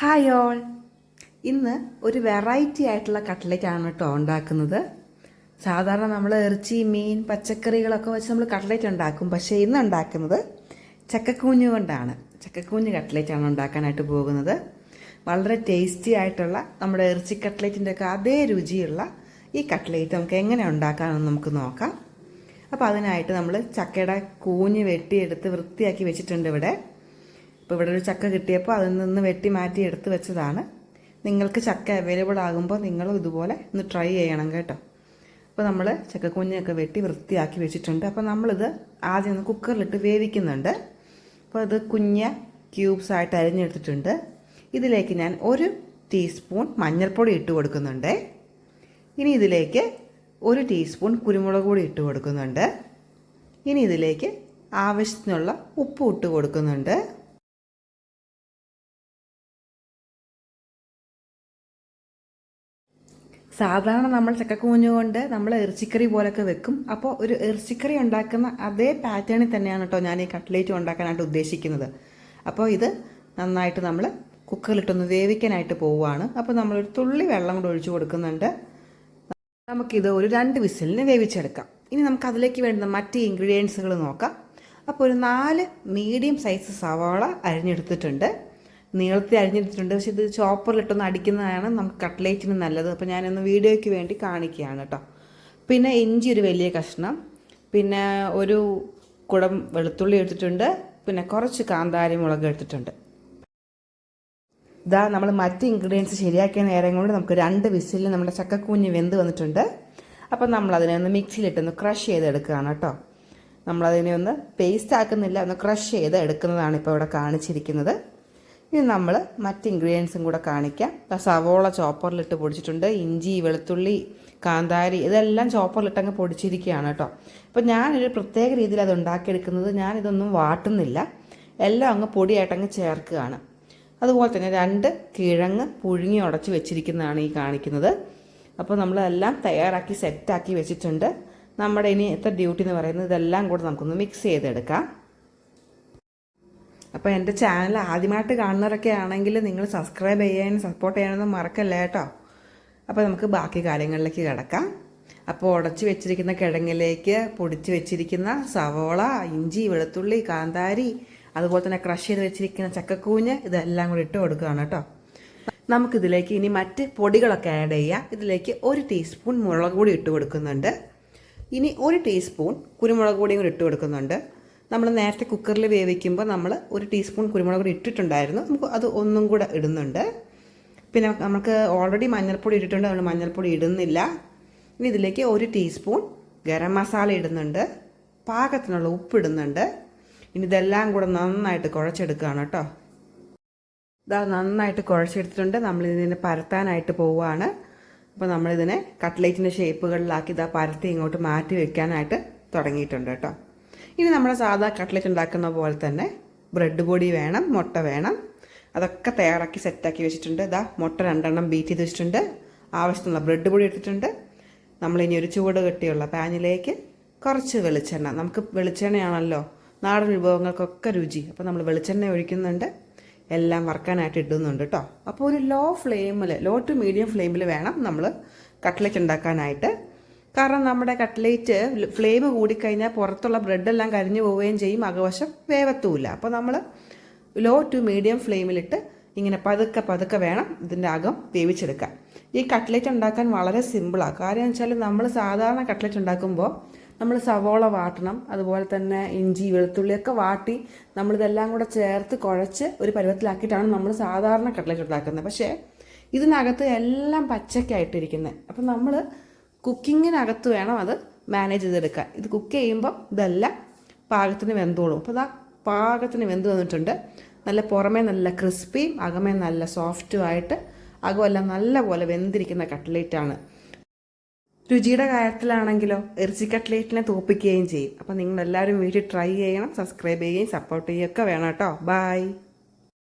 Hi all. ഇന്ന് ഒരു variety ആയിട്ടുള്ള കട്ട്ലറ്റ് ആണ് കേട്ടോ ഉണ്ടാക്കുന്നത്. സാധാരണ നമ്മൾ ഇറച്ചി, മീൻ, പച്ചക്കറികളൊക്കെ വെച്ച് നമ്മൾ കട്ട്ലറ്റ് ഉണ്ടാക്കും. പക്ഷേ ഇന്ന് ഉണ്ടാക്കുന്നത് ചക്കക്കൂഞ്ഞ് കൊണ്ടാണ്. ചക്കക്കൂഞ്ഞ് കട്ട്ലറ്റ് ആണ് ഉണ്ടാക്കാനായിട്ട് പോകുന്നത്. വളരെ ടേസ്റ്റി ആയിട്ടുള്ള നമ്മുടെ ഇറച്ചി കട്ട്ലറ്റിൻ്റെ ഒക്കെ അതേ രുചിയുള്ള ഈ കട്ട്ലറ്റ് നമുക്ക് എങ്ങനെ ഉണ്ടാക്കാമെന്ന് നമുക്ക് നോക്കാം. അപ്പോൾ അതിനായിട്ട് നമ്മൾ ചക്കയുടെ കൂഞ്ഞ് വെട്ടിയെടുത്ത് വൃത്തിയാക്കി വെച്ചിട്ടുണ്ട് ഇവിടെ. ഇപ്പോൾ ഇവിടെ ഒരു ചക്ക കിട്ടിയപ്പോൾ അതിൽ നിന്ന് വെട്ടി മാറ്റി എടുത്ത് വെച്ചതാണ്. നിങ്ങൾക്ക് ചക്ക അവൈലബിൾ ആകുമ്പോൾ നിങ്ങളും ഇതുപോലെ ഒന്ന് ട്രൈ ചെയ്യണം കേട്ടോ. അപ്പോൾ നമ്മൾ ചക്കക്കുഞ്ഞൊക്കെ വെട്ടി വൃത്തിയാക്കി വെച്ചിട്ടുണ്ട്. അപ്പോൾ നമ്മളിത് ആദ്യം ഒന്ന് കുക്കറിലിട്ട് വേവിക്കുന്നുണ്ട്. അപ്പോൾ ഇത് കുഞ്ഞ ക്യൂബ്സ് ആയിട്ട് അരിഞ്ഞെടുത്തിട്ടുണ്ട്. ഇതിലേക്ക് ഞാൻ 1 ടീസ്പൂൺ മഞ്ഞൾപ്പൊടി ഇട്ട് കൊടുക്കുന്നുണ്ട്. ഇനി ഇതിലേക്ക് 1 ടീസ്പൂൺ കുരുമുളക് പൊടി ഇട്ട് കൊടുക്കുന്നുണ്ട്. ഇനി ഇതിലേക്ക് ആവശ്യത്തിനുള്ള ഉപ്പ് ഇട്ട് കൊടുക്കുന്നുണ്ട്. സാധാരണ നമ്മൾ ചക്കക്കൂഞ്ഞ് കൊണ്ട് നമ്മൾ ഇറച്ചിക്കറി പോലൊക്കെ വെക്കും. അപ്പോൾ ഒരു ഇറച്ചിക്കറി ഉണ്ടാക്കുന്ന അതേ പാറ്റേണിൽ തന്നെയാണ് കേട്ടോ ഞാൻ ഈ കട്ട്ലേറ്റ് ഉണ്ടാക്കാനായിട്ട് ഉദ്ദേശിക്കുന്നത്. അപ്പോൾ ഇത് നന്നായിട്ട് നമ്മൾ കുക്കറിലിട്ടൊന്ന് വേവിക്കാനായിട്ട് പോവുകയാണ്. അപ്പോൾ നമ്മളൊരു തുള്ളി വെള്ളം കൂടെ ഒഴിച്ചു കൊടുക്കുന്നുണ്ട്. നമുക്കിത് ഒരു 2 വിസിലിന് വേവിച്ചെടുക്കാം. ഇനി നമുക്ക് അതിലേക്ക് വേണ്ടുന്ന മറ്റ് ഇൻഗ്രീഡിയൻസുകൾ നോക്കാം. അപ്പോൾ ഒരു 4 മീഡിയം സൈസ് സവാള അരിഞ്ഞെടുത്തിട്ടുണ്ട്. നീളത്തിൽ അരിഞ്ഞെടുത്തിട്ടുണ്ട്. പക്ഷെ ഇത് ചോപ്പറിലിട്ടൊന്ന് അടിക്കുന്നതാണ് നമുക്ക് കട്ട്ലേറ്റിന് നല്ലത്. അപ്പോൾ ഞാനൊന്ന് വീഡിയോയ്ക്ക് വേണ്ടി കാണിക്കുകയാണ് കേട്ടോ. പിന്നെ ഇഞ്ചി ഒരു വലിയ കഷ്ണം, പിന്നെ ഒരു കുടം വെളുത്തുള്ളി എടുത്തിട്ടുണ്ട്, പിന്നെ കുറച്ച് കാന്താരി മുളക് എടുത്തിട്ടുണ്ട്. ഇതാ നമ്മൾ മറ്റ് ഇൻഗ്രീഡിയൻസ് ശരിയാക്കിയ നേരം കൊണ്ട് നമുക്ക് 2 വിസിലിൽ നമ്മുടെ ചക്കക്കൂഞ്ഞ് വെന്ത് വന്നിട്ടുണ്ട്. അപ്പം നമ്മളതിനെ ഒന്ന് മിക്സിയിലിട്ടൊന്ന് ക്രഷ് ചെയ്തെടുക്കുകയാണ് കേട്ടോ. നമ്മളതിനെ ഒന്ന് പേസ്റ്റ് ആക്കുന്നില്ല, ഒന്ന് ക്രഷ് ചെയ്ത് എടുക്കുന്നതാണ് ഇപ്പോൾ ഇവിടെ കാണിച്ചിരിക്കുന്നത്. ഇനി നമ്മൾ മറ്റ് ഇൻഗ്രീഡിയൻസും കൂടെ കാണിക്കാം. സവോള ചോപ്പറിലിട്ട് പൊടിച്ചിട്ടുണ്ട്. ഇഞ്ചി, വെളുത്തുള്ളി, കാന്താരി ഇതെല്ലാം ചോപ്പറിലിട്ടങ്ങ് പൊടിച്ചിരിക്കുകയാണ് കേട്ടോ. അപ്പോൾ ഞാനൊരു പ്രത്യേക രീതിയിൽ അത് ഉണ്ടാക്കിയെടുക്കുന്നത്, ഞാനിതൊന്നും വാട്ടുന്നില്ല, എല്ലാം അങ്ങ് പൊടിയായിട്ടങ്ങ് ചേർക്കുകയാണ്. അതുപോലെ തന്നെ 2 കിഴങ്ങ് പുഴുങ്ങി ഉടച്ച് വെച്ചിരിക്കുന്നതാണ് ഈ കാണിക്കുന്നത്. അപ്പോൾ നമ്മളെല്ലാം തയ്യാറാക്കി സെറ്റാക്കി വെച്ചിട്ടുണ്ട്. നമ്മുടെ ഇനി എത്ര ഡ്യൂട്ടി എന്ന് പറയുന്നത് ഇതെല്ലാം കൂടെ നമുക്കൊന്ന് മിക്സ് ചെയ്തെടുക്കാം. അപ്പോൾ എൻ്റെ ചാനൽ ആദ്യമായിട്ട് കാണുന്നവരൊക്കെ ആണെങ്കിൽ നിങ്ങൾ സബ്സ്ക്രൈബ് ചെയ്യാനും സപ്പോർട്ട് ചെയ്യാനൊന്നും മറക്കല്ലേ കേട്ടോ. അപ്പോൾ നമുക്ക് ബാക്കി കാര്യങ്ങളിലേക്ക് കിടക്കാം. അപ്പോൾ ഉടച്ച് വെച്ചിരിക്കുന്ന കിഴങ്ങിലേക്ക് പൊടിച്ച് വെച്ചിരിക്കുന്ന സവോള, ഇഞ്ചി, വെളുത്തുള്ളി, കാന്താരി, അതുപോലെ തന്നെ ക്രഷ് ചെയ്ത് വെച്ചിരിക്കുന്ന ചക്കക്കൂഞ്ഞ് ഇതെല്ലാം കൂടി ഇട്ട് കൊടുക്കുകയാണ് കേട്ടോ. നമുക്കിതിലേക്ക് ഇനി മറ്റ് പൊടികളൊക്കെ ആഡ് ചെയ്യാം. ഇതിലേക്ക് 1 ടീസ്പൂൺ മുളക് പൊടി ഇട്ട് കൊടുക്കുന്നുണ്ട്. ഇനി 1 ടീസ്പൂൺ കുരുമുളക് പൊടിയും കൂടി ഇട്ട് കൊടുക്കുന്നുണ്ട്. നമ്മൾ നേരത്തെ കുക്കറിൽ വേവിക്കുമ്പോൾ നമ്മൾ 1 ടീസ്പൂൺ കുരുമുളക് പൊടി ഇട്ടിട്ടുണ്ടായിരുന്നു. നമുക്ക് അത് ഒന്നും കൂടെ ഇടുന്നുണ്ട്. പിന്നെ നമുക്ക് ഓൾറെഡി മഞ്ഞൾപ്പൊടി ഇട്ടിട്ടുണ്ട്, അതുകൊണ്ട് മഞ്ഞൾപ്പൊടി ഇടുന്നില്ല. ഇനി ഇതിലേക്ക് 1 ടീസ്പൂൺ ഗരം മസാല ഇടുന്നുണ്ട്, പാകത്തിനുള്ള ഉപ്പ് ഇടുന്നുണ്ട്. ഇനി ഇതെല്ലാം കൂടെ നന്നായിട്ട് കുഴച്ചെടുക്കുകയാണ് കേട്ടോ. ഇതാ നന്നായിട്ട് കുഴച്ചെടുത്തിട്ടുണ്ട്. നമ്മളിതിനെ പരത്താനായിട്ട് പോവുകയാണ്. അപ്പോൾ നമ്മളിതിനെ കട്ട്ലേറ്റിൻ്റെ ഷേപ്പുകളിലാക്കി ഇതാ പരത്തി ഇങ്ങോട്ട് മാറ്റി വെക്കാനായിട്ട് തുടങ്ങിയിട്ടുണ്ട് കേട്ടോ. ഇനി നമ്മൾ സാധാ കട്ട്ലറ്റ് ഉണ്ടാക്കുന്ന പോലെ തന്നെ ബ്രെഡ് പൊടി വേണം, മുട്ട വേണം, അതൊക്കെ തയ്യാറാക്കി സെറ്റാക്കി വെച്ചിട്ടുണ്ട്. ഇതാ മുട്ട 2 എണ്ണം ബീറ്റ് ചെയ്ത് വെച്ചിട്ടുണ്ട്. ആവശ്യത്തിനുള്ള ബ്രെഡ് പൊടി എടുത്തിട്ടുണ്ട്. നമ്മളിനി ഒരു ചൂട് കെട്ടിയുള്ള പാനിലേക്ക് കുറച്ച് വെളിച്ചെണ്ണ, നമുക്ക് വെളിച്ചെണ്ണയാണല്ലോ നാടൻ വിഭവങ്ങൾക്കൊക്കെ രുചി, അപ്പോൾ നമ്മൾ വെളിച്ചെണ്ണ ഒഴിക്കുന്നുണ്ട്. എല്ലാം വറക്കാനായിട്ട് ഇടുന്നുണ്ട് കേട്ടോ. അപ്പോൾ ഒരു ലോ ടു മീഡിയം ഫ്ലെയിമിൽ വേണം നമ്മൾ കട്ട്ലറ്റ് ഉണ്ടാക്കാനായിട്ട്. കാരണം നമ്മുടെ കട്ട്ലേറ്റ് ഫ്ലെയിം കൂടിക്കഴിഞ്ഞാൽ പുറത്തുള്ള ബ്രെഡെല്ലാം കരിഞ്ഞു പോവുകയും ചെയ്യും, അകവശം വേവത്തുമില്ല. അപ്പോൾ നമ്മൾ ലോ ടു മീഡിയം ഫ്ലെയിമിലിട്ട് ഇങ്ങനെ പതുക്കെ വേണം ഇതിൻ്റെ അകം വേവിച്ചെടുക്കാൻ. ഈ കട്ട്ലേറ്റ് ഉണ്ടാക്കാൻ വളരെ സിമ്പിളാണ്. കാര്യം എന്ന് വെച്ചാൽ നമ്മൾ സാധാരണ കട്ട്ലേറ്റ് ഉണ്ടാക്കുമ്പോൾ നമ്മൾ സവോള വാട്ടണം, അതുപോലെ തന്നെ ഇഞ്ചി, വെളുത്തുള്ളിയൊക്കെ വാട്ടി നമ്മളിതെല്ലാം കൂടെ ചേർത്ത് കുഴച്ച് ഒരു പരുവത്തിലാക്കിയിട്ടാണ് നമ്മൾ സാധാരണ കട്ട്ലേറ്റ് ഉണ്ടാക്കുന്നത്. പക്ഷേ ഇതിനകത്ത് എല്ലാം പച്ചക്കായിട്ടിരിക്കുന്നത്. അപ്പം നമ്മൾ കുക്കിങ്ങിനകത്ത് വേണം അത് മാനേജ് ചെയ്തെടുക്കാൻ. ഇത് കുക്ക് ചെയ്യുമ്പോൾ ഇതെല്ലാം പാകത്തിന് വെന്തോളും. അപ്പോൾ ഇതാ പാകത്തിന് വെന്ത് വന്നിട്ടുണ്ട്. നല്ല പുറമേ നല്ല ക്രിസ്പിയും അകമേ നല്ല സോഫ്റ്റുമായിട്ട് അകമെല്ലാം നല്ല പോലെ വെന്തിരിക്കുന്ന കട്ട്ലേറ്റാണ്. രുചിയുടെ കാര്യത്തിലാണെങ്കിലോ ഇറച്ചി കട്ട്ലേറ്റിനെ തോൽപ്പിക്കുകയും ചെയ്യും. അപ്പോൾ നിങ്ങളെല്ലാവരും വീട്ടിൽ ട്രൈ ചെയ്യണം, സബ്സ്ക്രൈബ് ചെയ്യുകയും സപ്പോർട്ട് ചെയ്യുകയൊക്കെ വേണം കേട്ടോ. ബൈ.